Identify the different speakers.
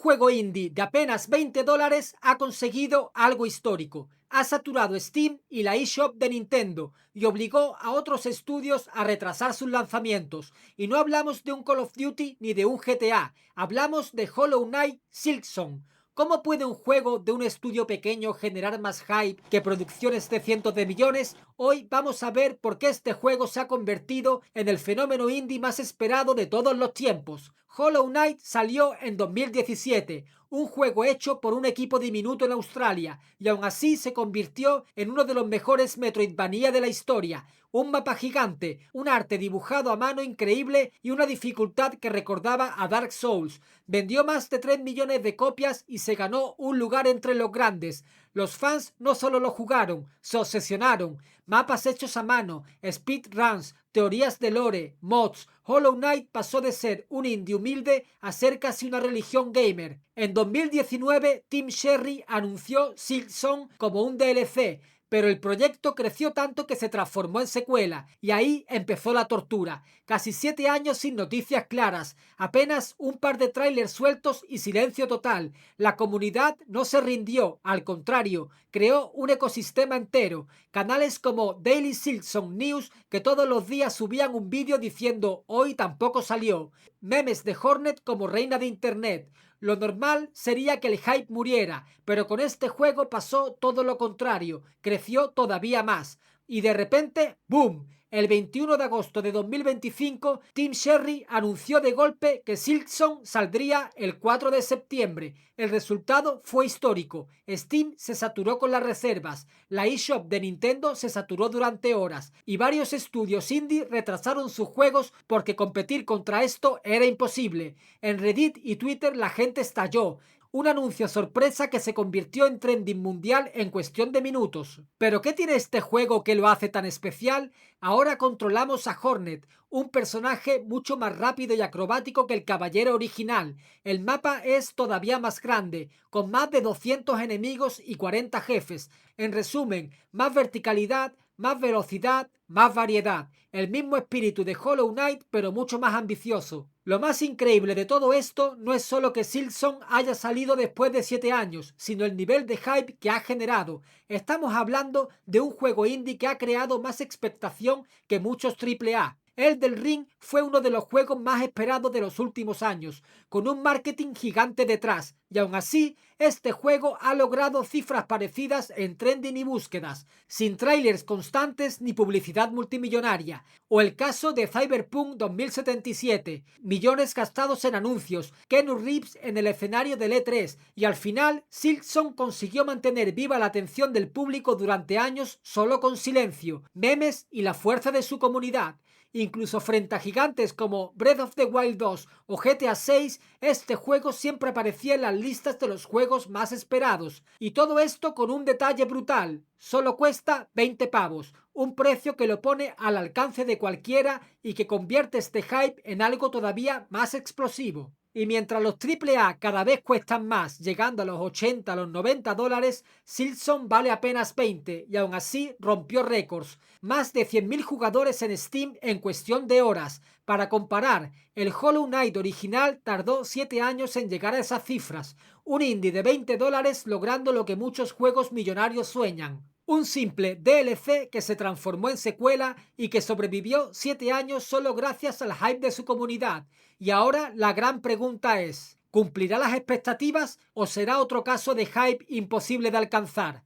Speaker 1: juego indie de apenas $20 ha conseguido algo histórico. Ha saturado Steam y la eShop de Nintendo y obligó a otros estudios a retrasar sus lanzamientos. Y no hablamos de un Call of Duty ni de un GTA, hablamos de Hollow Knight Silksong. ¿Cómo puede un juego de un estudio pequeño generar más hype que producciones de cientos de millones? Hoy vamos a ver por qué este juego se ha convertido en el fenómeno indie más esperado de todos los tiempos. Hollow Knight salió en 2017, un juego hecho por un equipo diminuto en Australia, y aún así se convirtió en uno de los mejores Metroidvania de la historia. Un mapa gigante, un arte dibujado a mano increíble y una dificultad que recordaba a Dark Souls. Vendió más de 3 millones de copias y se ganó un lugar entre los grandes. Los fans no solo lo jugaron, se obsesionaron. Mapas hechos a mano, speedruns, teorías de lore, mods. Hollow Knight pasó de ser un indie humilde a ser casi una religión gamer. En 2019, Tim Sherry anunció Silksong como un DLC, pero el proyecto creció tanto que se transformó en secuela, y ahí empezó la tortura. Casi 7 años sin noticias claras, apenas un par de trailers sueltos y silencio total. La comunidad no se rindió, al contrario, creó un ecosistema entero. Canales como Daily Silksong News, que todos los días subían un vídeo diciendo hoy tampoco salió. Memes de Hornet como reina de internet. Lo normal sería que el hype muriera, pero con este juego pasó todo lo contrario, creció todavía más. Y de repente, ¡boom! El 21 de agosto de 2025, Tim Sherry anunció de golpe que Silksong saldría el 4 de septiembre. El resultado fue histórico. Steam se saturó con las reservas, la eShop de Nintendo se saturó durante horas y varios estudios indie retrasaron sus juegos porque competir contra esto era imposible. En Reddit y Twitter la gente estalló. Un anuncio sorpresa que se convirtió en trending mundial en cuestión de minutos. ¿Pero qué tiene este juego que lo hace tan especial? Ahora controlamos a Hornet, un personaje mucho más rápido y acrobático que el caballero original. El mapa es todavía más grande, con más de 200 enemigos y 40 jefes. En resumen, más verticalidad, más velocidad, más variedad. El mismo espíritu de Hollow Knight, pero mucho más ambicioso. Lo más increíble de todo esto no es solo que Silksong haya salido después de 7 años, sino el nivel de hype que ha generado. Estamos hablando de un juego indie que ha creado más expectación que muchos AAA. Elden Ring fue uno de los juegos más esperados de los últimos años, con un marketing gigante detrás, y aún así, este juego ha logrado cifras parecidas en trending y búsquedas, sin trailers constantes ni publicidad multimillonaria. O el caso de Cyberpunk 2077, millones gastados en anuncios, Keanu Reeves en el escenario del E3, y al final, Silksong consiguió mantener viva la atención del público durante años solo con silencio, memes y la fuerza de su comunidad. Incluso frente a gigantes como Breath of the Wild 2 o GTA 6, este juego siempre aparecía en las listas de los juegos más esperados. Y todo esto con un detalle brutal. Solo cuesta 20 pavos, un precio que lo pone al alcance de cualquiera y que convierte este hype en algo todavía más explosivo. Y mientras los AAA cada vez cuestan más, llegando a los 80 a los $90, Silksong vale apenas 20 y aún así rompió récords. Más de 100.000 jugadores en Steam en cuestión de horas. Para comparar, el Hollow Knight original tardó 7 años en llegar a esas cifras. Un indie de $20 logrando lo que muchos juegos millonarios sueñan. Un simple DLC que se transformó en secuela y que sobrevivió 7 años solo gracias al hype de su comunidad. Y ahora la gran pregunta es, ¿cumplirá las expectativas o será otro caso de hype imposible de alcanzar?